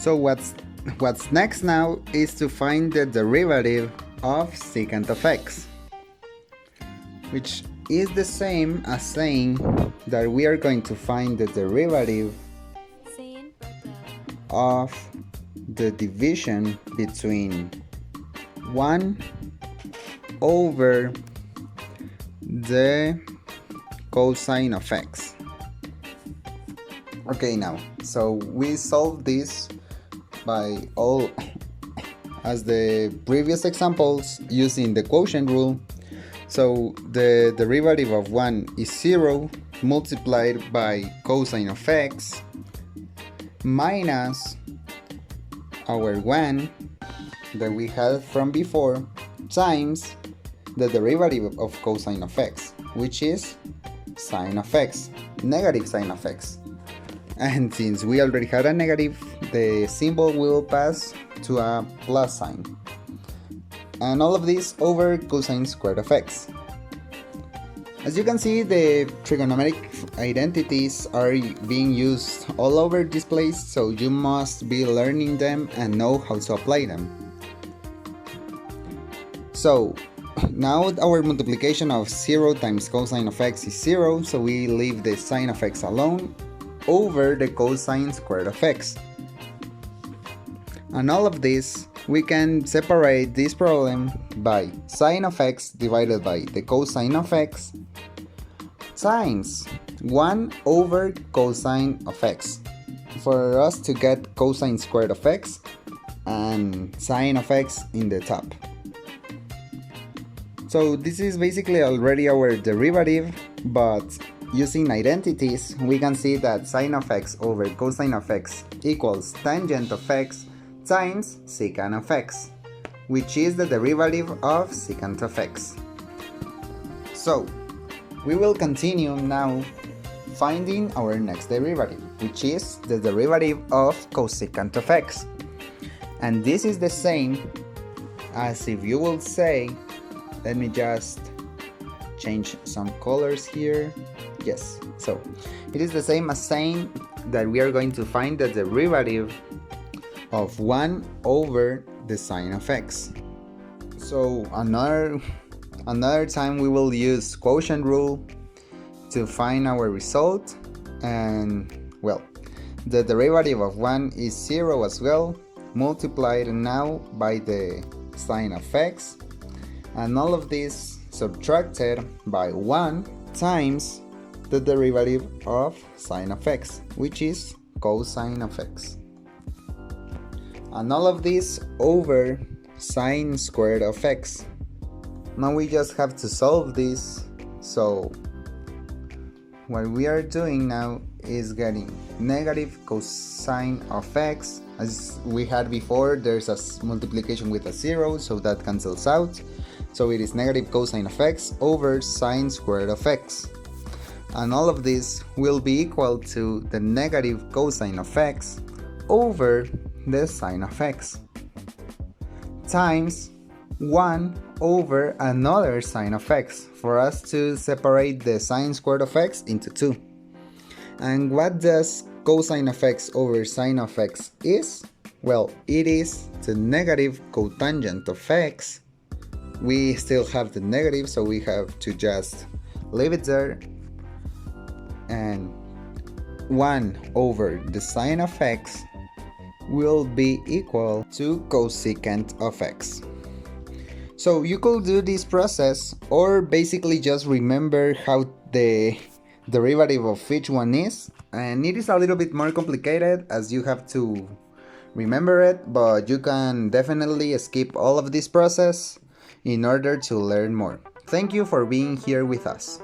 So what's next now is to find the derivative of secant of x, which is the same as saying that we are going to find the derivative of the division between 1 over the cosine of x. Okay, now, so we solve this by all as the previous examples using the quotient rule. So the derivative of 1 is 0 multiplied by cosine of x minus our 1 that we had from before times the derivative of cosine of x, which is sine of x, negative sine of x. And since we already had a negative, the symbol will pass to a plus sign. And all of this over cosine squared of x. As you can see, the trigonometric identities are being used all over this place, so you must be learning them and know how to apply them. So now our multiplication of 0 times cosine of x is 0, so we leave the sine of x alone over the cosine squared of x. And all of this, we can separate this problem by sine of x divided by the cosine of x times 1 over cosine of x, for us to get cosine squared of x and sine of x in the top. So this is basically already our derivative, but using identities, we can see that sine of x over cosine of x equals tangent of x times secant of x, which is the derivative of secant of x. So we will continue now finding our next derivative, which is the derivative of cosecant of x. And this is the same as if you will say, let me just change some colors here. Yes, so it is the same as saying that we are going to find the derivative of 1 over the sine of x. So another time we will use quotient rule to find our result, and well, the derivative of 1 is 0 as well, multiplied now by the sine of x, and all of this subtracted by 1 times the derivative of sine of x, which is cosine of x. And all of this over sine squared of x. Now we just have to solve this, so what we are doing now is getting negative cosine of x. As we had before, there's a multiplication with a 0, so that cancels out. So it is negative cosine of x over sine squared of x. And all of this will be equal to the negative cosine of x over the sine of x times 1 over another sine of x, for us to separate the sine squared of x into 2. And what does cosine of x over sine of x is? Well, it is the negative cotangent of x. We still have the negative, so we have to just leave it there, and 1 over the sine of x will be equal to cosecant of x. So you could do this process, or basically just remember how the derivative of each one is, and it is a little bit more complicated as you have to remember it, but you can definitely skip all of this process in order to learn more. Thank you for being here with us.